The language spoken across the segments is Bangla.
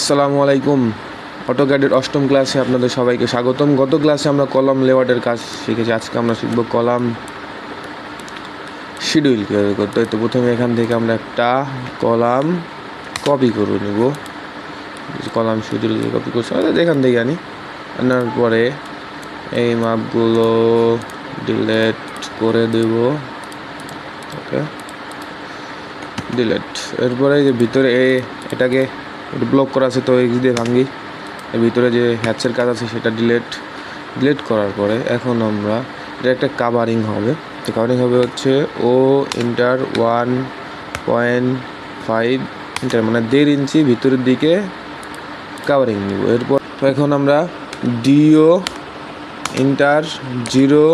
আসসালামু আলাইকুম। অটোক্যাডের অষ্টম ক্লাসে আপনাদের সবাইকে স্বাগতম। গত ক্লাসে আমরা কলাম লেআউটের কাজ শিখেছি। আজকে আমরা শিখব কলাম শিডিউল কীভাবে করতে হয়। তো প্রথমে এখান থেকে আমরা একটা কলাম কপি করে নেব। কলাম শিডিউল কপি করছি এখান থেকে আনার পরে এই মাপগুলো ডিলেট করে দেব। ওকে, ডিলেট। এরপরে যে ভিতরে এটাকে ব্লক করা আছে, তো এক্স দিয়ে ভাঙি। এর ভিতরে যে হ্যাচের কাজ আছে সেটা ডিলেট করার পরে এখন আমরা এটা একটা কাভারিং হবে। তো কাভারিং হবে হচ্ছে ও ইন্টার 1.5 ইন্টার মানে 1.5 ইঞ্চি ভিতরের দিকে কাভারিং নিব। এরপর তো এখন আমরা ডিও ইন্টার 0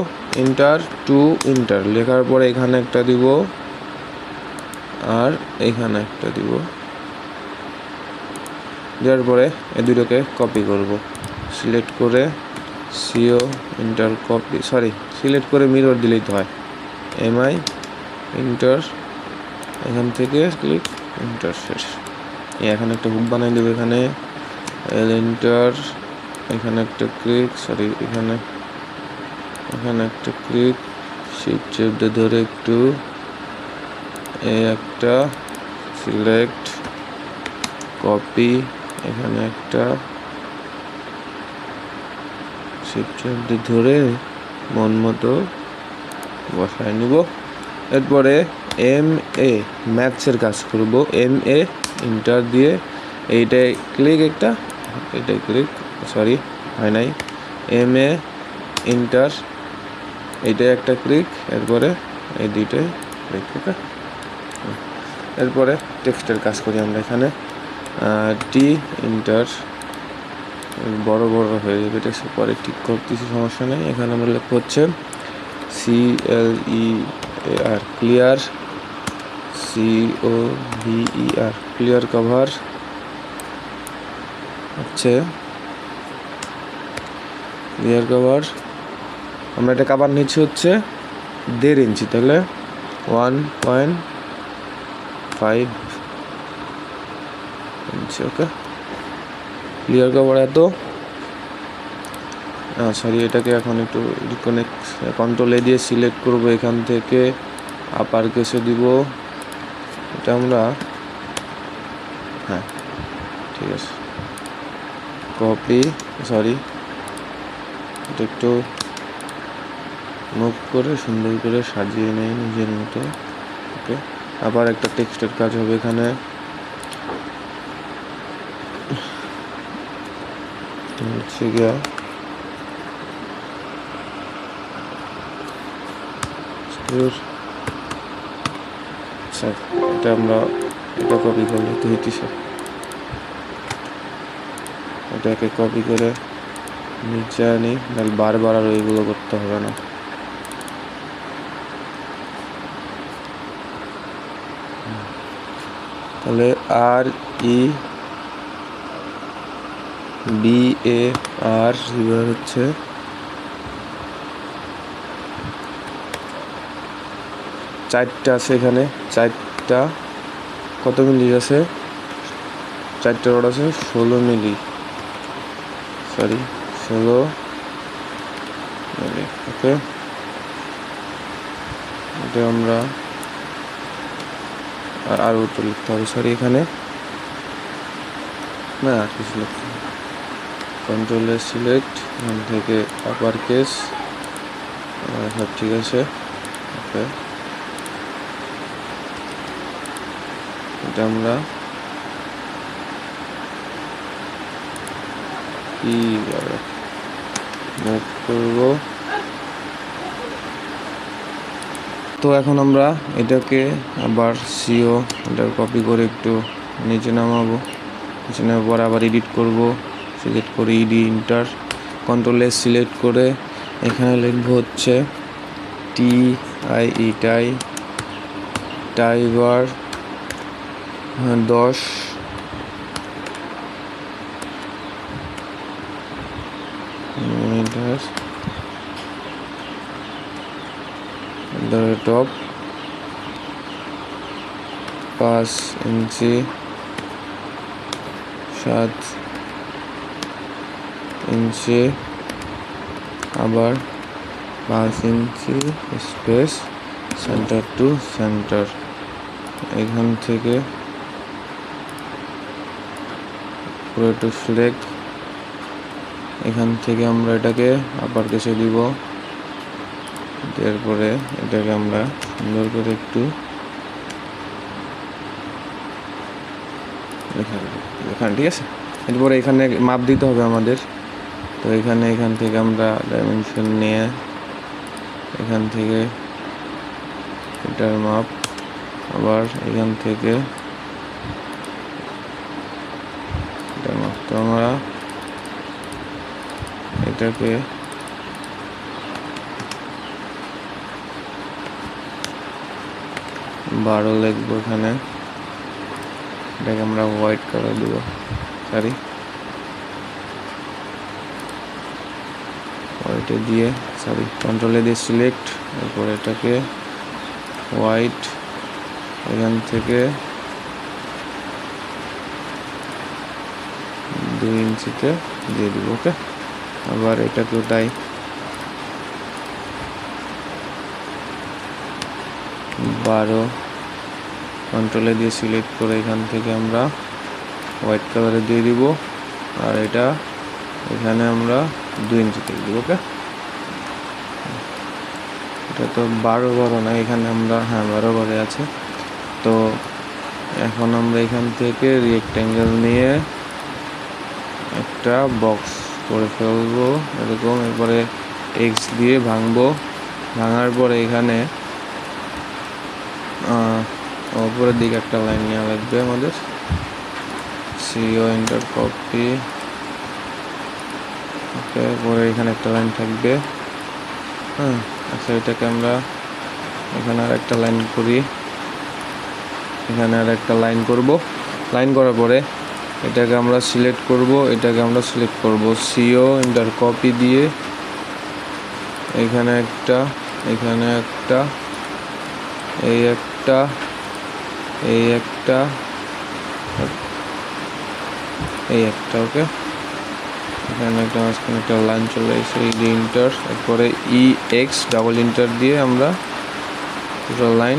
ইন্টার 2 ইন্টার লেখার পরে এখানে একটা দিব আর এখানে একটা দিব। দেওয়ার পরে এই দুটোকে কপি করব। সিলেক্ট করে সিও ইন্টার কপি সিলেক্ট করে মিরর দিলেই তো হয়। এমআই ইন্টার এখান থেকে ক্লিক ইন্টার শেষ। এখানে একটা হুক বানাই দেবো। এখানে এল ইন্টার এখানে একটা ক্লিক এখানে একটা ক্লিক শিফট চেপে ধরে একটু একটা সিলেক্ট কপি এখানে একটা শিফট চেপে ধরে মন মতো বসায় নিব। এরপরে এম এ ম্যাথসের কাজ করব। এম এ ইন্টার দিয়ে এইটাই ক্লিক এটাই ক্লিক হয় নাই। এম এ ইন্টার এইটাই একটা ক্লিক, এরপরে এই দুইটাই ক্লিক। ওকে, এরপরে টেক্সটের কাজ করি আমরা। এখানে টি ইন্টার বড় হয়ে যাবে, টেক্সটের পরে ঠিক করতেছি, সমস্যা নেই। এখানে আমরা লিখব হচ্ছে CLEAR clear, COVER clear cover হচ্ছে ক্লিয়ার কভার। আমরা এটা কভার নিচ্ছি হচ্ছে 1.5 ইঞ্চি, তাহলে 1.5 ইঞ্চি। ওকে, ক্লিয়ার কভার এত। এটাকে এখন একটু কন্ট্রোল এ দিয়ে সিলেক্ট করব। এখান থেকে আপার কেসে দিব। এটা আমরা ঠিক আছে কপি এটা একটু মুভ করে সুন্দর করে সাজিয়ে নেই নিজের মতো। ওকে, আবার একটা টেক্সটের কাজ হবে। এখানে হচ্ছে গিয়া এটা আমরা এটা কপি করলে তো হইতেছে। এটাকে কপি করে নিচে আনি, নাহলে বারবার আর ওইগুলো করতে হবে না। তাহলে REBAR হচ্ছে চারটা আছে। এখানে চারটা কত মিলি আছে? 4টা রড আছে 16 মিলি, 16 মিলি। ওকে, এটা আমরা আরও তো লিখতে হবে। এখানে না কিছু লিখতে হবে। কন্ট্রোলে সিলেক্ট, এখান থেকে আপার কেস সব ঠিক আছে। ওকে, এটা আমরা কিভাবে মুভ করব। তো এখন আমরা এটাকে আবার সিও এটা কপি করে একটু নিচে নামাবো। নিচে নামার পর আবার এডিট করব। সিলেক্ট করে ইডি ইন্টার কন্ট্রোলে সিলেক্ট করে এখানে লিখব হচ্ছে টাইবার 10 মিটার টপ 5 ইঞ্চি 7 ইঞ্চি, আবার 5 ইঞ্চি স্পেস সেন্টার টু সেন্টার। এখান থেকে পুরো একটু সিলেক্ট, এখান থেকে আমরা এটাকে আপার কেসে দিব। এরপরে এটাকে আমরা সুন্দর করে একটু এখানে, ঠিক আছে। এরপরে এখানে মাপ দিতে হবে আমাদের। তো এখান থেকে আমরা ডাইমেনশন নিয়ে এখান থেকে এটার মাপ, আবার এখান থেকে এটার মাপ। তো আমরা এটাকে বারো লিখবো এখানে। এটাকে আমরা হোয়াইট কালার দেবো, সরি হোয়াইটে দিয়ে, সরি কন্ট্রোলে দিয়ে সিলেক্ট, এরপর এটাকে হোয়াইট এখান থেকে 2 ইঞ্চিতে দিয়ে দিব। ওকে, আবার এটাকেও তাই 12 কন্ট্রোলে দিয়ে সিলেক্ট করে এখান থেকে আমরা হোয়াইট কালারে দিয়ে দিব। আর এটা এখানে আমরা 2 ইঞ্চিতে দিব। ওকে, এটা তো 12 না, এখানে আমরা 12 আছে। তো এখন আমরা এখান থেকে রেক্ট্যাঙ্গেল নিয়ে একটা বক্স করে ফেলবো এরকম। এরপরে এক্স দিয়ে ভাঙবো, ভাঙার পরে এখানে উপরের দিকে একটা লাইন নেওয়া লাগবে আমাদের। সিও এন্টার কপি, ওকে, পরে এখানে একটা লাইন থাকবে। আচ্ছা, এটাকে আমরা এখানে আর একটা লাইন করি, এখানে আর একটা লাইন করব। লাইন করার পরে এটাকে আমরা সিলেক্ট করব, এটাকে আমরা সিলেক্ট করব, সিও এন্টার কপি দিয়ে এখানে একটা, এখানে একটা, এই একটা, এই একটা, এই একটা। ওকে, এখানে একটা মাঝখানে একটা লাইন চলে এসে ইন্টার, এরপরে EX ডাবল ইন্টার দিয়ে আমরা পুরো লাইন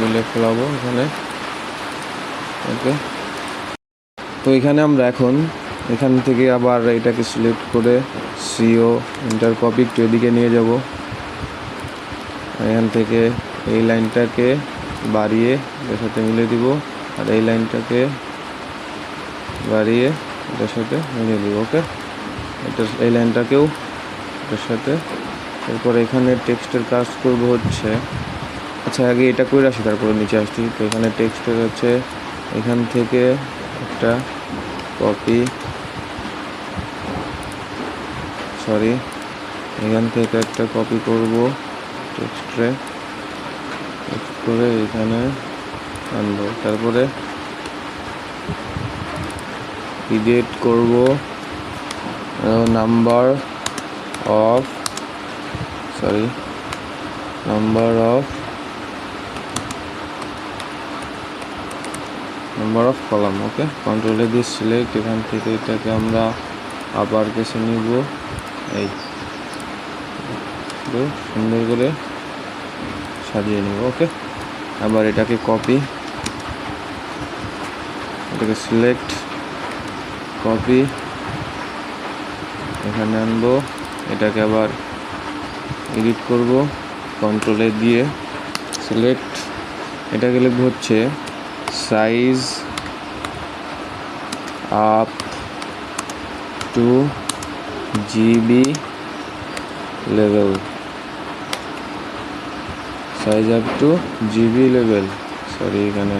মিলে ফেলাবো এখানে। ওকে, তো এখানে আমরা এখন এখান থেকে আবার এটাকে সিলেক্ট করে সিও এন্টার কপি একটু এদিকে নিয়ে যাব। এখান থেকে এই লাইনটাকে বাড়িয়ে এটার সাথে মিলে দিব, আর এই লাইনটাকে বাড়িয়ে এটার সাথে মিলিয়ে দিব। ওকে, এটা এই লাইনটাকেও এটার সাথে। এরপর এখানে টেক্সটের কাজ করব হচ্ছে, আচ্ছা আগে এটা করে আসি তারপরে নিচে আসছি। তো এখানে টেক্সটের হচ্ছে এখান থেকে একটা কপি, সরি এখান থেকে একটা কপি করব টেক্সটে, করে এখানে আনবো। তারপরে এডিট করব নাম্বার অফ কলাম। ওকে, কন্ট্রোলে দিয়ে সিলেক্ট, এখান থেকে এটাকে আমরা আবার কেসে নিব, এই সুন্দর করে সাজিয়ে নিব। ওকে, আবার এটাকে কপি, এটাকে সিলেক্ট, কপি এখানে আনবো, এটাকে আবার এডিট করব, কন্ট্রোলে দিয়ে সিলেক্ট, এটাকে লিখব হচ্ছে size up to GB level, size up to GB level, sorry এখানে।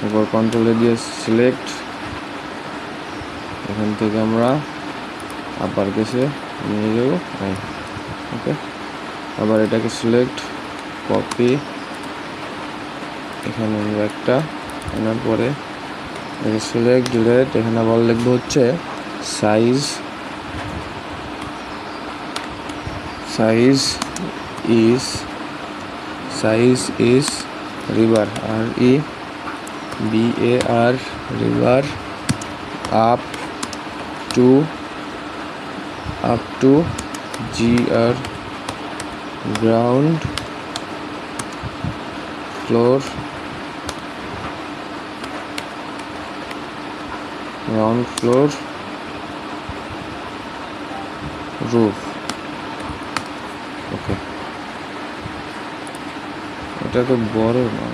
এরপর কন্ট্রোলে দিয়ে সিলেক্ট, এখান থেকে আমরা আপার কেসে নিয়ে যাব। ওকে, আবার এটাকে সিলেক্ট, কপি এখানে আমরা একটা আনার পরে সিলেক্ট ডিলেট, এখানে আবার লিখবো হচ্ছে সাইজ ইজ রিভার, আর BAR river up to GR ground floor roof. Okay, এটা তো বড় না,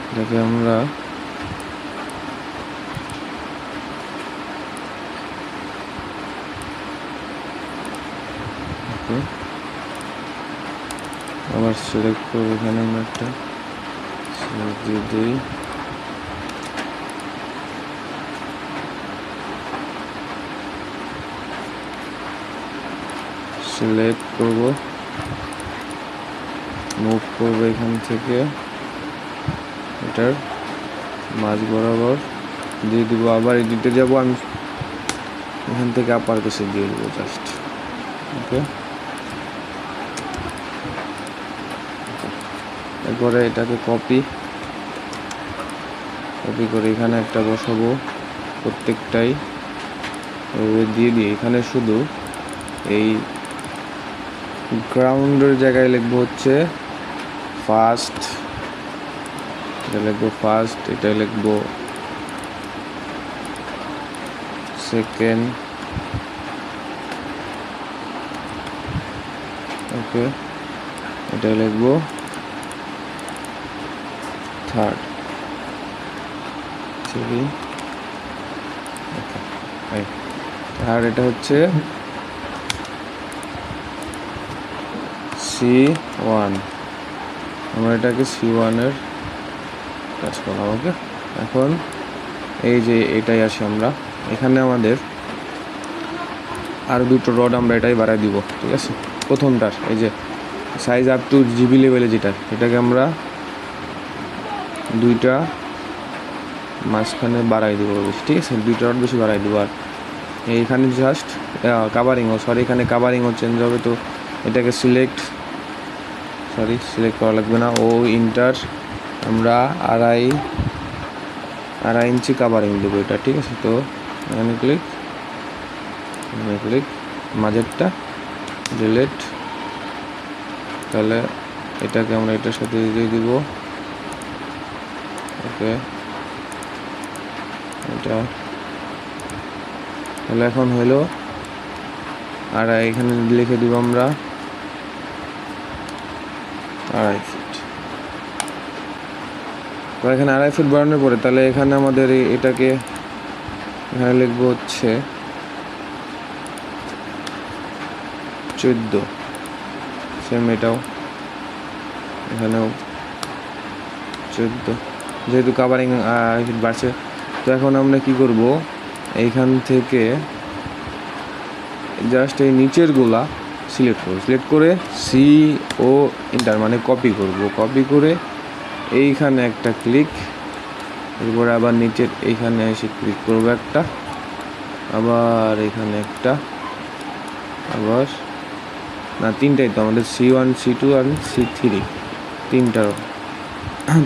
এটাকে আমরা আবার সিলেক্ট করবো। এখানে আমরা একটা সিলেক্ট দিয়ে দিই। সিলেক্ট করব, মুভ করবো এখান থেকে এটার মাঝ বরাবর দিয়ে দিব। আবার এডিটে যাব, আমি এখান থেকে আপার কেসে দিয়ে দেবো জাস্ট। ওকে, এরপরে এটাকে কপি করে এখানে একটা বসাবো, প্রত্যেকটাই দিয়ে দিই। এখানে শুধু এই গ্রাউন্ডের জায়গায় লিখবো হচ্ছে ফার্স্ট, এটা লিখবো ফার্স্ট, এটা লিখবো সেকেন্ড, ওকে, এটা লিখবো থার্ড, ওকে। আর এটা হচ্ছে C1, আমরা এটাকে C1-এর কাজ করলাম। ওকে, এখন এই যে এটাই আসে, আমরা এখানে আমাদের আর দুটো রড আমরা এটাই বাড়াই দিব। ঠিক আছে, প্রথমটার এই যে সাইজ আপ টু GB লেভেলে যেটা, এটাকে আমরা দুইটা মাঝখানে বাড়াই দেবো বেশি। ঠিক আছে, দুইটা রড বেশি বাড়াই দেবো। আর এইখানে জাস্ট এখানে কাভারিংও চেঞ্জ হবে। তো এটাকে সিলেক্ট করা লাগবে না, ও ইন্টার আমরা আড়াই ইঞ্চি কাভারিং দেবো এটা। ঠিক আছে, তো এখানে ক্লিক মাঝেরটা ডিলেট, তাহলে এটাকে আমরা এটার সাথে দিয়ে দিব। ওকে, এটা তাহলে এখন হলো আর এখানে লিখে দিব আমরা 2.5 ফিট। তো এখানে 2.5 ফিট বাড়ানোর পরে তাহলে এখানে আমাদের এটাকে এখানে লিখবো হচ্ছে 14, সেম এটাও এখানেও 14, যেহেতু কাভারিং বাড়ছে। তো এখন আমরা কি করব, এইখান থেকে জাস্ট এই নিচের গুলা সিলেক্ট করে CO ইন্টার মানে কপি করে এইখানে একটা ক্লিক, এরপরে আবার নিচের এইখানে এসে ক্লিক করব একটা, আবার এখানে একটা, আবার না তিনটাই তো আমাদের C1 C2 আর C3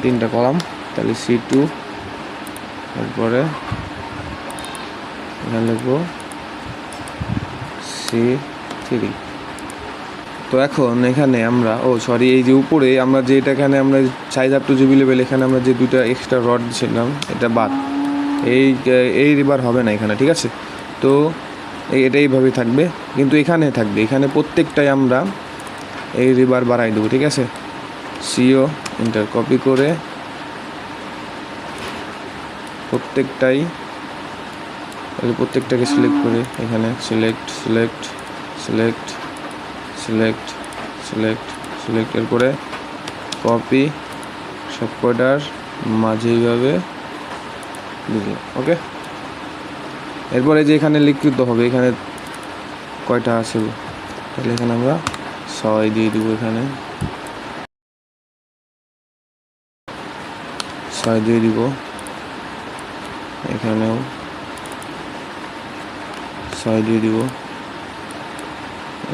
তিনটা কলাম। তাহলে C2, তারপরে এখানে লিখবো C3। তো এখন এখানে আমরা এই যে উপরে আমরা যে এখানে আমরা size up to GB level, এখানে আমরা যে দুইটা এক্সট্রা রড দিয়েছিলাম এটা বাদ, এই রিবার হবে না এখানে। ঠিক আছে, তো এটা এইভাবে থাকবে, কিন্তু এখানে থাকবে, এখানে প্রত্যেকটাই আমরা এই রিবার বাড়াই দেবো। ঠিক আছে, CO ইন্টার কপি করে প্রত্যেকটাকে সিলেক্ট করে এখানে সিলেক্ট এরপরে কপি সব কয়টার মাঝে এইভাবে দিলাম। ওকে, এরপরে যে এখানে লিখিত হবে এখানে কয়টা আছে, তাহলে এখানে আমরা 6 দিয়ে দিব। এখানে 6 দিয়ে দিব, এখানেও 6 দিয়ে দিব,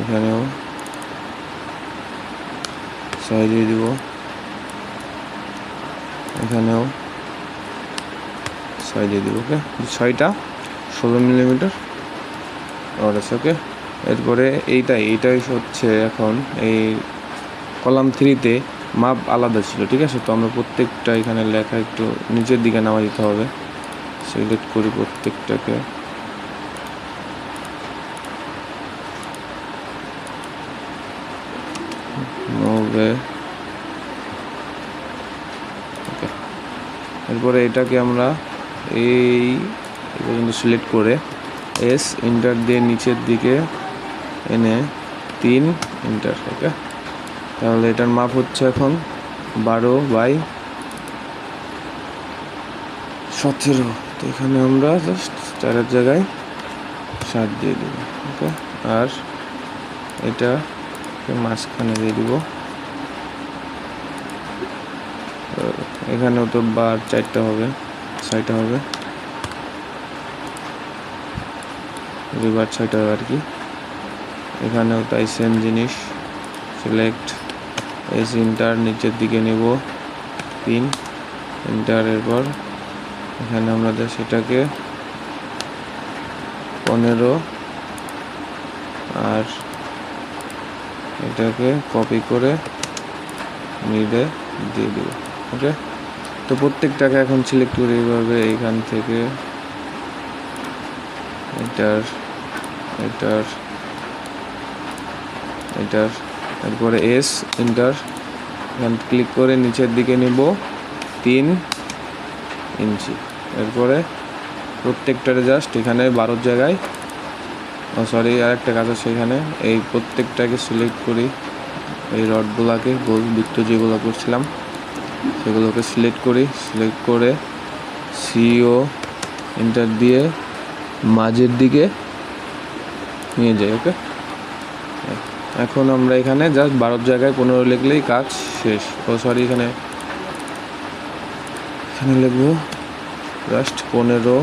এখানেও 6 দিয়ে দিব, এখানেও 6 দিয়ে দিব। ওকে, 6টা 16 মিলিমিটার আর আছে। ওকে, এরপরে এইটাই হচ্ছে এখন এই কলাম 3-তে মাপ আলাদা ছিল, ঠিক আছে। তো আমরা প্রত্যেকটা এখানে লেখা একটু নিচের দিকে নামা দিতে হবে। সিলেক্ট করি প্রত্যেকটাকে, ওকে। এরপরে এটাকে আমরা এই পর্যন্ত সিলেক্ট করে এন্টার দিয়ে নিচের দিকে এনে 3 এন্টার। ওকে, তাহলে এটার মাপ হচ্ছে এখন 12/17। তো এখানে আমরা জাস্ট 4-এর জায়গায় 7 দিয়ে দেব। ওকে, আর এটা মাঝখানে দিয়ে দিব। এখানেও তো বার 4টা হবে, 6টা হবে, বার 6টা হবে আর কি। এখানেও তাই সেম জিনিস, সিলেক্ট এন্টার, নিচের দিকে নেব 3 এন্টারের পর এখানে আমরা সেটাকে 15 আর এটাকে কপি করে মিডে দিয়ে দেব। ওকে, তো প্রত্যেকটাকে এখন সিলেক্ট করে এইভাবে এখান থেকে এটার এরপরে এন্টার, এখান ক্লিক করে নিচের দিকে নেব 3 ইঞ্চি। এরপরে প্রত্যেকটারে জাস্ট এখানে 12 জায়গায়, আরেকটা কাজ আছে এখানে, এই প্রত্যেকটাকে সিলেক্ট করি, এই রডগুলাকে গোল বৃত্ত যেগুলো করছিলাম সেগুলোকে সিলেক্ট করে সিও এন্টার দিয়ে মাঝের দিকে নিয়ে যাই। ওকে, এখন আমরা এখানে জাস্ট 12 জায়গায় 15 লিখলেই কাজ শেষ। এখানে লিখবো জাস্ট 15,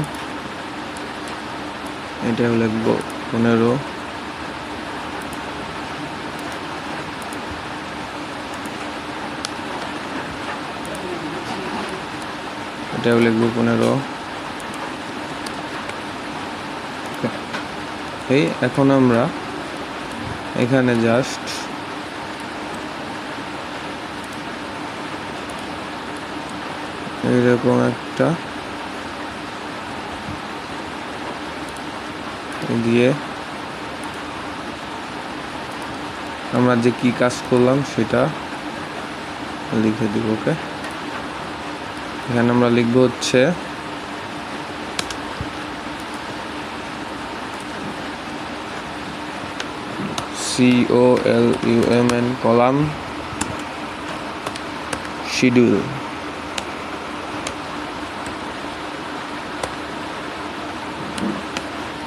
এটাও লিখবো 15, এটাও লিখবো 15। এই এখন আমরা এখানে জাস্ট এইরকম একটা দিয়ে আমরা যে কি কাজ করলাম সেটা লিখে দিব। ওকে, এখানে আমরা লিখবো হচ্ছে COLUMN কলাম শিডিউল।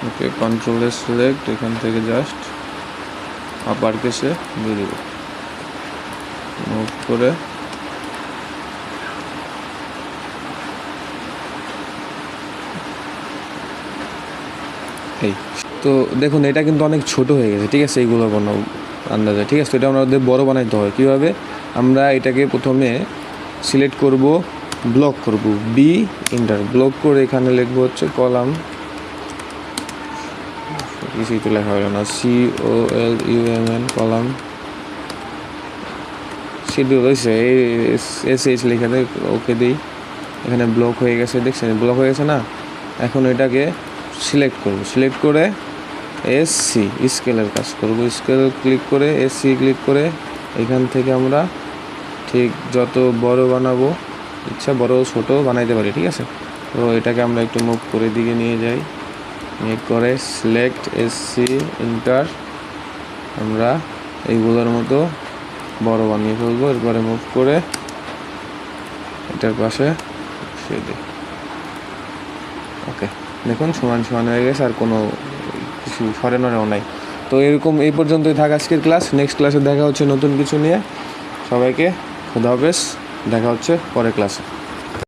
ওকে, কন্ট্রোল সিলেক্ট, এখান থেকে জাস্ট আপার কেসে দিয়ে দিব, মুভ করে এই। তো দেখুন এটা কিন্তু অনেক ছোট হয়ে গেছে, ঠিক আছে, এইগুলো কোনো আন্দাজে, ঠিক আছে। তো এটা আমাদের বড় বানাইতে হয় কীভাবে, আমরা এটাকে প্রথমে সিলেক্ট করব, ব্লক করব, বি এন্টার, ব্লক করে এখানে লিখবো হচ্ছে কলাম, কিছুই তো লেখা হলো না, COLUMN কলাম শিডিউল হয়েছে, SH লিখে দেয়, ওকে দিই। এখানে ব্লক হয়ে গেছে, দেখছেন ব্লক হয়ে গেছে না। এখন এটাকে সিলেক্ট করব, সিলেক্ট করে SC স্কেলের কাজ করব, স্কেল ক্লিক করে SC ক্লিক করে এখান থেকে আমরা ঠিক যত বড় বানাবো ইচ্ছা বড় ছোট বানাইতে পারি, ঠিক আছে। তো এটাকে আমরা একটু মুভ করে দিকে নিয়ে যাই, নিয়ে করে সিলেক্ট SC এন্টার, আমরা এইগুলোর মতো বড় বানিয়ে ফেলবো। এরপরে মুভ করে এটার পাশে বসিয়ে দিই। ওকে, দেখুন সমান সমান হয়ে গেছে, আর কোনো কিছু সরেনও নাই। তো এরকম এই পর্যন্তই থাক আজকের ক্লাস। নেক্সট ক্লাসে দেখা হচ্ছে নতুন কিছু নিয়ে। সবাইকে খোদা হাফেজ, দেখা হচ্ছে পরের ক্লাসে।